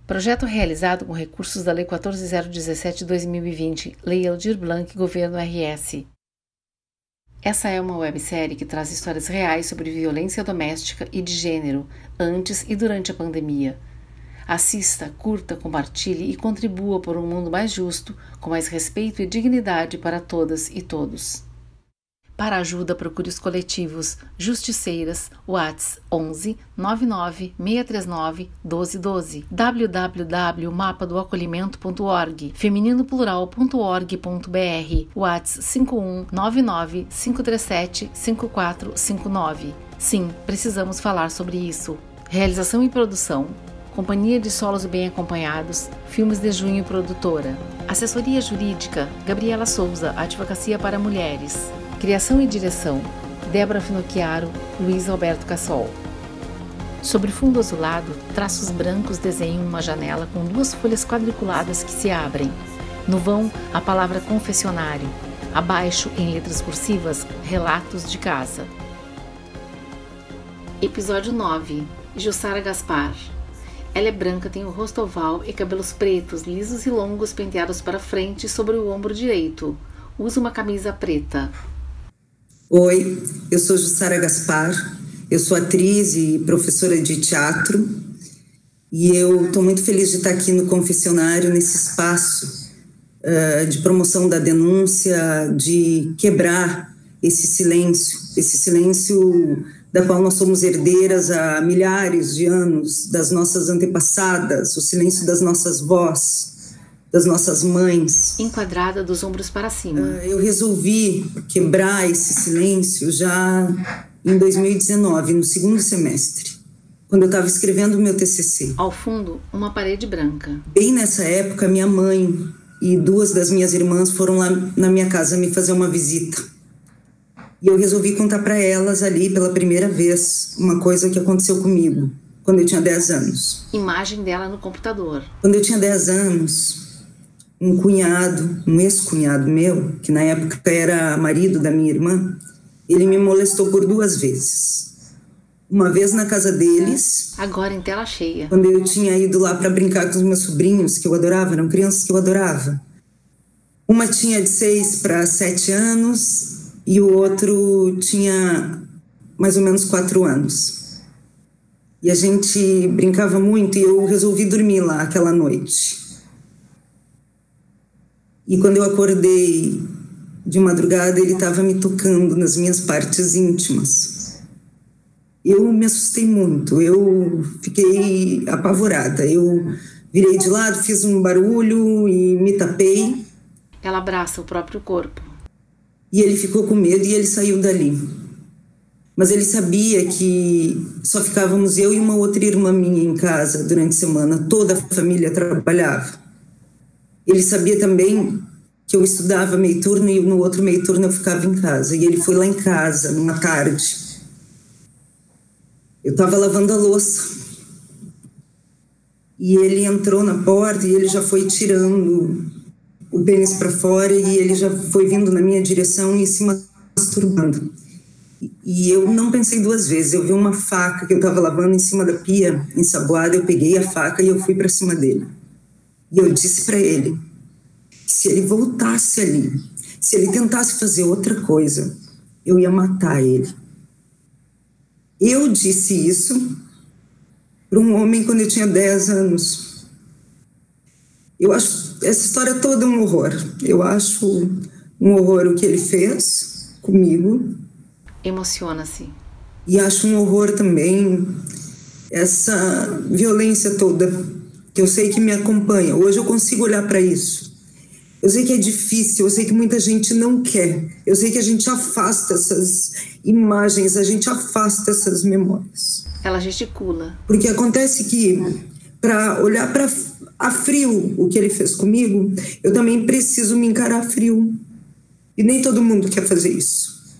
Projeto realizado com recursos da Lei 14.017 de 2020, Lei Aldir Blanc, Governo RS. Essa é uma websérie que traz histórias reais sobre violência doméstica e de gênero, antes e durante a pandemia. Assista, curta, compartilhe e contribua por um mundo mais justo, com mais respeito e dignidade para todas e todos. Para ajuda, procure os coletivos Justiceiras, WhatsApp 11 99 639 1212, www.mapadoacolhimento.org, feminino-plural.org.br, WhatsApp 51 99 537 5459. Sim, precisamos falar sobre isso. Realização e produção: Companhia de Solos Bem Acompanhados, Filmes de Junho Produtora. Assessoria Jurídica: Gabriela Souza, Advocacia para Mulheres. Criação e direção: Débora Finocchiaro, Luiz Alberto Cassol. Sobre fundo azulado, traços brancos desenham uma janela com duas folhas quadriculadas que se abrem. No vão, a palavra confessionário. Abaixo, em letras cursivas, relatos de casa. Episódio 9. Jussara Gaspar. Ela é branca, tem o rosto oval e cabelos pretos, lisos e longos penteados para frente sobre o ombro direito. Usa uma camisa preta. Oi, eu sou Jussara Gaspar, eu sou atriz e professora de teatro e eu estou muito feliz de estar aqui no confessionário, nesse espaço de promoção da denúncia, de quebrar esse silêncio da qual nós somos herdeiras há milhares de anos, das nossas antepassadas, o silêncio das nossas vós, das nossas mães. Enquadrada dos ombros para cima. Eu resolvi quebrar esse silêncio já em 2019, no segundo semestre, quando eu estava escrevendo o meu TCC. Ao fundo, uma parede branca. Bem nessa época, minha mãe e duas das minhas irmãs foram lá na minha casa me fazer uma visita. E eu resolvi contar para elas ali, pela primeira vez, uma coisa que aconteceu comigo, quando eu tinha 10 anos. Imagem dela no computador. Quando eu tinha 10 anos, um ex-cunhado meu, que na época era marido da minha irmã, ele me molestou por 2 vezes. Uma vez na casa deles. Agora em tela cheia. Quando eu tinha ido lá para brincar com os meus sobrinhos, que eu adorava, eram crianças que eu adorava. Uma tinha de 6 para 7 anos e o outro tinha mais ou menos 4 anos. E a gente brincava muito e eu resolvi dormir lá aquela noite. E quando eu acordei de madrugada, ele estava me tocando nas minhas partes íntimas. Eu me assustei muito, eu fiquei apavorada. Eu virei de lado, fiz um barulho e me tapei. Ela abraça o próprio corpo. E ele ficou com medo e ele saiu dali. Mas ele sabia que só ficávamos eu e uma outra irmã minha em casa durante a semana. Toda a família trabalhava. Ele sabia também que eu estudava meio turno e no outro meio turno eu ficava em casa. E ele foi lá em casa, numa tarde. Eu estava lavando a louça. E ele entrou na porta e ele já foi tirando o pênis para fora e ele já foi vindo na minha direção e se masturbando. E eu não pensei 2 vezes. Eu vi uma faca que eu estava lavando em cima da pia, ensaboada. Eu peguei a faca e eu fui para cima dele. E eu disse para ele que se ele voltasse ali, se ele tentasse fazer outra coisa, eu ia matar ele. Eu disse isso para um homem quando eu tinha 10 anos. Eu acho essa história toda um horror. Eu acho um horror o que ele fez comigo. Emociona-se. E acho um horror também essa violência toda que eu sei que me acompanha. Hoje eu consigo olhar para isso. Eu sei que é difícil, eu sei que muita gente não quer. Eu sei que a gente afasta essas imagens, a gente afasta essas memórias. Ela gesticula. Porque acontece que, para olhar a frio o que ele fez comigo, eu também preciso me encarar frio. E nem todo mundo quer fazer isso.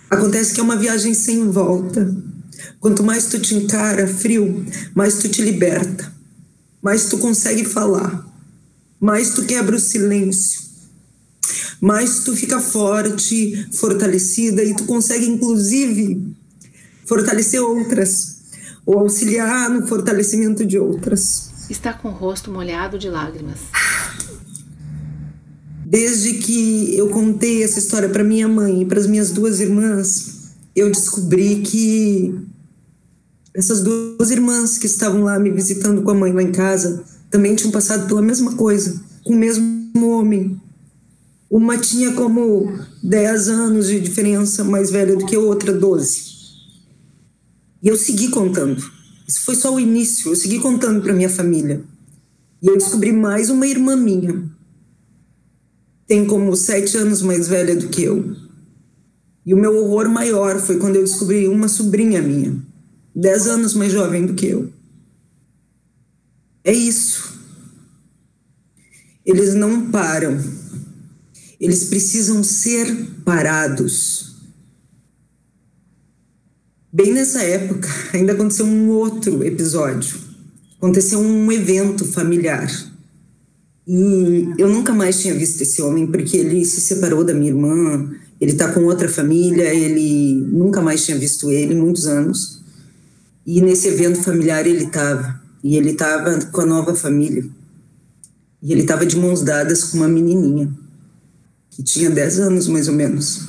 Acontece que é uma viagem sem volta. Quanto mais tu te encara frio, mais tu te liberta. Mais tu consegue falar. Mais tu quebra o silêncio. Mais tu fica forte, fortalecida e tu consegue, inclusive, fortalecer outras. ou auxiliar no fortalecimento de outras. Está com o rosto molhado de lágrimas. Desde que eu contei essa história para minha mãe e para as minhas 2 irmãs, eu descobri que essas 2 irmãs que estavam lá me visitando com a mãe lá em casa também tinham passado pela mesma coisa, com o mesmo homem. Uma tinha como 10 anos de diferença mais velha do que a outra, 12. E eu segui contando. Isso foi só o início. Eu segui contando para minha família. E eu descobri mais uma irmã minha. Tem como 7 anos mais velha do que eu. E o meu horror maior foi quando eu descobri uma sobrinha minha, 10 anos mais jovem do que eu. É isso. Eles não param. Eles precisam ser parados. Bem nessa época, ainda aconteceu um outro episódio. Aconteceu um evento familiar. E eu nunca mais tinha visto esse homem, porque ele se separou da minha irmã, ele está com outra família, ele nunca mais tinha visto ele, muitos anos. E nesse evento familiar ele estava. E ele estava com a nova família. E ele estava de mãos dadas com uma menininha, que tinha 10 anos mais ou menos.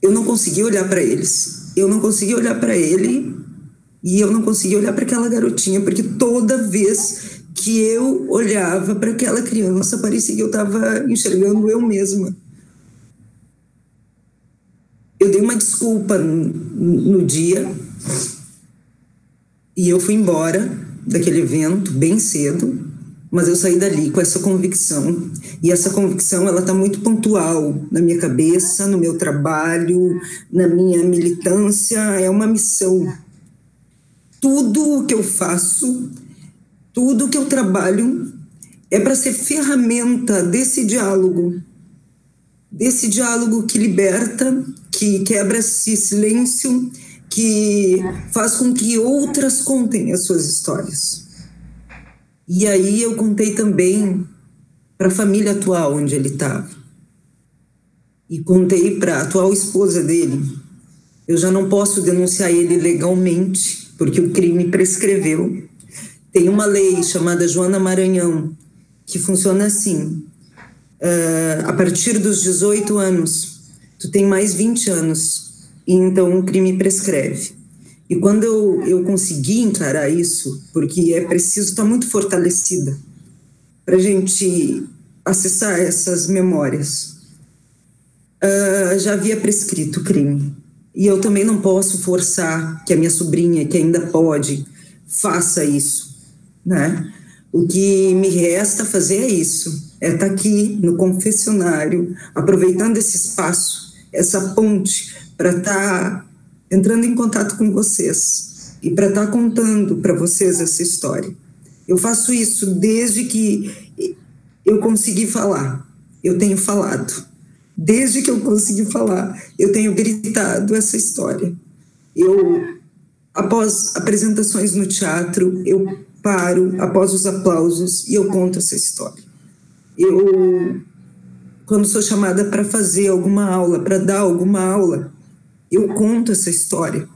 Eu não conseguia olhar para eles. Eu não conseguia olhar para ele e eu não conseguia olhar para aquela garotinha, porque toda vez que eu olhava para aquela criança, parecia que eu estava enxergando eu mesma. Eu dei uma desculpa no dia e eu fui embora daquele evento bem cedo, mas eu saí dali com essa convicção. E essa convicção, ela está muito pontual na minha cabeça, no meu trabalho, na minha militância. É uma missão. Tudo o que eu faço, tudo o que eu trabalho é para ser ferramenta desse diálogo que liberta, que quebra esse silêncio, que faz com que outras contem as suas histórias. E aí eu contei também para a família atual onde ele estava. E contei para a atual esposa dele. Eu já não posso denunciar ele legalmente, porque o crime prescreveu. Tem uma lei chamada Joana Maranhão, que funciona assim. A partir dos 18 anos, tu tem mais 20 anos, e então o crime prescreve. E quando eu consegui encarar isso, porque é preciso estar muito fortalecida para a gente acessar essas memórias, já havia prescrito o crime. E eu também não posso forçar que a minha sobrinha, que ainda pode, faça isso, né? O que me resta fazer é isso, é estar aqui no confessionário, aproveitando esse espaço, essa ponte, para estar entrando em contato com vocês e para estar contando para vocês essa história. Eu faço isso desde que eu consegui falar. Eu tenho falado. Desde que eu consegui falar, eu tenho gritado essa história. Após apresentações no teatro, eu paro após os aplausos e eu conto essa história. Quando sou chamada para fazer alguma aula, para dar alguma aula, eu conto essa história.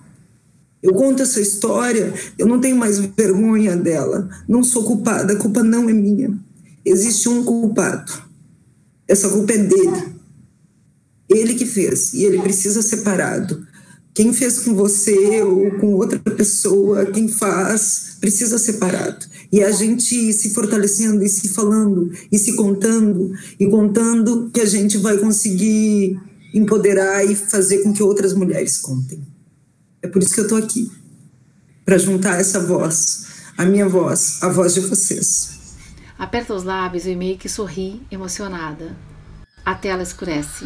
Eu conto essa história, eu não tenho mais vergonha dela. Não sou culpada, a culpa não é minha. Existe um culpado. Essa culpa é dele. Ele que fez, e ele precisa ser parado. Quem fez com você ou com outra pessoa, quem faz, precisa ser parado. E a gente se fortalecendo e se falando e se contando, e contando que a gente vai conseguir empoderar e fazer com que outras mulheres contem. É por isso que eu estou aqui, para juntar essa voz, a minha voz, a voz de vocês. Aperta os lábios e meio que sorri, emocionada. A tela escurece.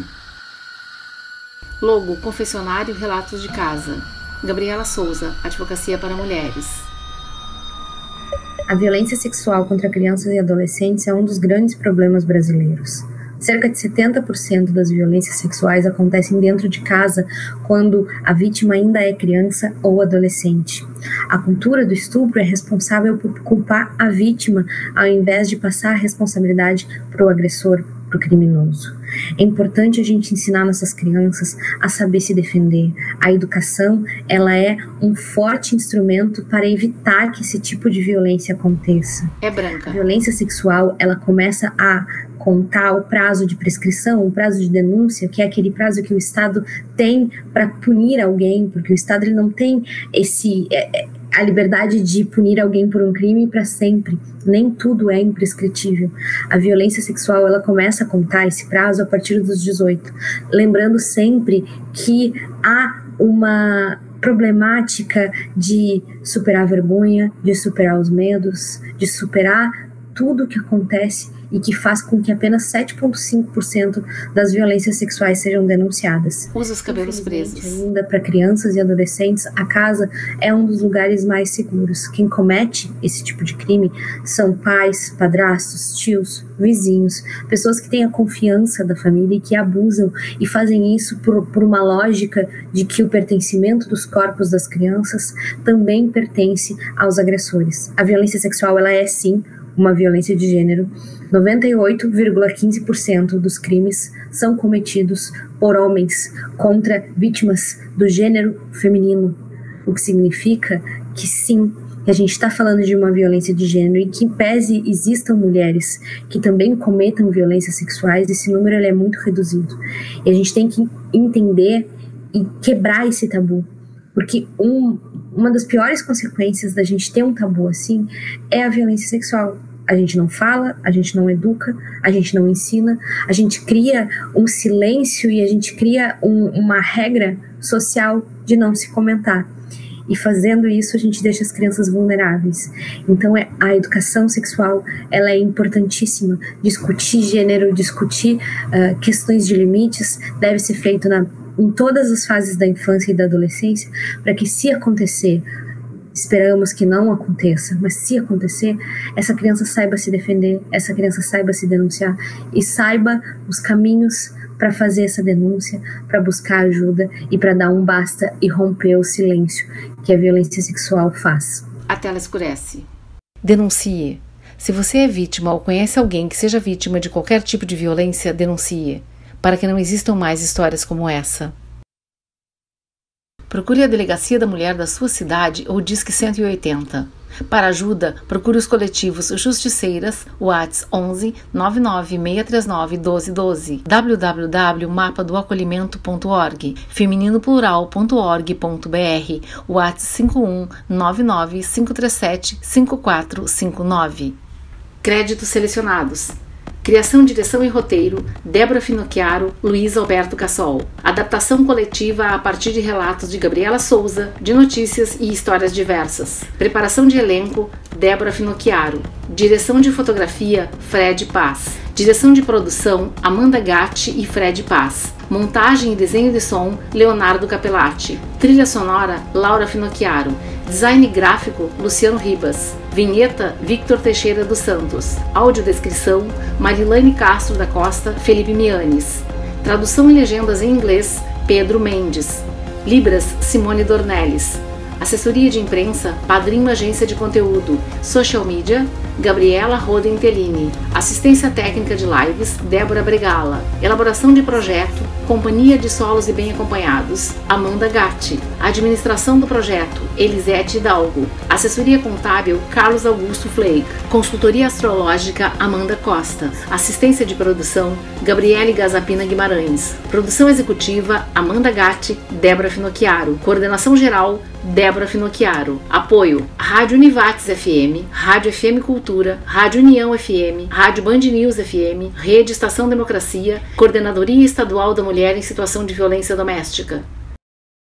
Logo, confessionário, relatos de casa. Gabriela Souza, Advocacia para Mulheres. A violência sexual contra crianças e adolescentes é um dos grandes problemas brasileiros. Cerca de 70% das violências sexuais acontecem dentro de casa quando a vítima ainda é criança ou adolescente. A cultura do estupro é responsável por culpar a vítima ao invés de passar a responsabilidade para o agressor, para o criminoso. É importante a gente ensinar nossas crianças a saber se defender. A educação, ela é um forte instrumento para evitar que esse tipo de violência aconteça. É branca. A violência sexual, ela começa a contar o prazo de prescrição, o prazo de denúncia, que é aquele prazo que o Estado tem para punir alguém, porque o Estado ele não tem a liberdade de punir alguém por um crime para sempre. Nem tudo é imprescritível. A violência sexual, ela começa a contar esse prazo a partir dos 18. Lembrando sempre que há uma problemática de superar a vergonha, de superar os medos, de superar tudo o que acontece e que faz com que apenas 7,5% das violências sexuais sejam denunciadas. Usa os cabelos presos. Ainda para crianças e adolescentes, a casa é um dos lugares mais seguros. Quem comete esse tipo de crime são pais, padrastos, tios, vizinhos, pessoas que têm a confiança da família e que abusam e fazem isso por uma lógica de que o pertencimento dos corpos das crianças também pertence aos agressores. A violência sexual, ela é sim uma violência de gênero. 98,15% dos crimes são cometidos por homens contra vítimas do gênero feminino, o que significa que sim, que a gente está falando de uma violência de gênero e que, pese existam mulheres que também cometam violências sexuais, esse número ele é muito reduzido. E a gente tem que entender e quebrar esse tabu, porque uma das piores consequências da gente ter um tabu assim é a violência sexual. A gente não fala, a gente não educa, a gente não ensina, a gente cria um silêncio e a gente cria uma regra social de não se comentar. E fazendo isso, a gente deixa as crianças vulneráveis. Então, a educação sexual, ela é importantíssima. Discutir gênero, discutir questões de limites, deve ser feito em todas as fases da infância e da adolescência, para que, se acontecer, esperamos que não aconteça, mas se acontecer, essa criança saiba se defender, essa criança saiba se denunciar e saiba os caminhos para fazer essa denúncia, para buscar ajuda e para dar um basta e romper o silêncio que a violência sexual faz. A tela escurece. Denuncie. Se você é vítima ou conhece alguém que seja vítima de qualquer tipo de violência, denuncie, para que não existam mais histórias como essa. Procure a Delegacia da Mulher da sua cidade ou Disque 180. Para ajuda, procure os coletivos Justiceiras, WhatsApp 11 99 639 1212, www.mapadoacolhimento.org, femininoplural.org.br, WhatsApp 51 99 537 5459. Créditos selecionados. Criação, direção e roteiro, Débora Finocchiaro, Luiz Alberto Cassol. Adaptação coletiva a partir de relatos de Gabriela Souza, de notícias e histórias diversas. Preparação de elenco, Débora Finocchiaro. Direção de fotografia, Fred Paz. Direção de produção, Amanda Gatti e Fred Paz. Montagem e desenho de som, Leonardo Capelatti. Trilha sonora, Laura Finocchiaro. Design gráfico, Luciano Ribas. Vinheta, Victor Teixeira dos Santos. Audiodescrição, Marilane Castro da Costa, Felipe Mianes. Tradução e legendas em inglês, Pedro Mendes. Libras, Simone Dornelles. Assessoria de imprensa, Padrinho Agência de Conteúdo. Social Media, Gabriela Roden Tellini. Assistência técnica de lives, Débora Bregala. Elaboração de projeto, Companhia de Solos e Bem Acompanhados, Amanda Gatti. Administração do projeto, Elisete Hidalgo. Assessoria contábil, Carlos Augusto Flake. Consultoria astrológica, Amanda Costa. Assistência de produção, Gabriele Gazapina Guimarães. Produção executiva, Amanda Gatti, Débora Finocchiaro. Coordenação geral, Débora Finocchiaro. Apoio, Rádio Univates FM, Rádio FM Cultura, Rádio União FM, Rádio Band News FM, Rede Estação Democracia, Coordenadoria Estadual da Mulher em Situação de Violência Doméstica.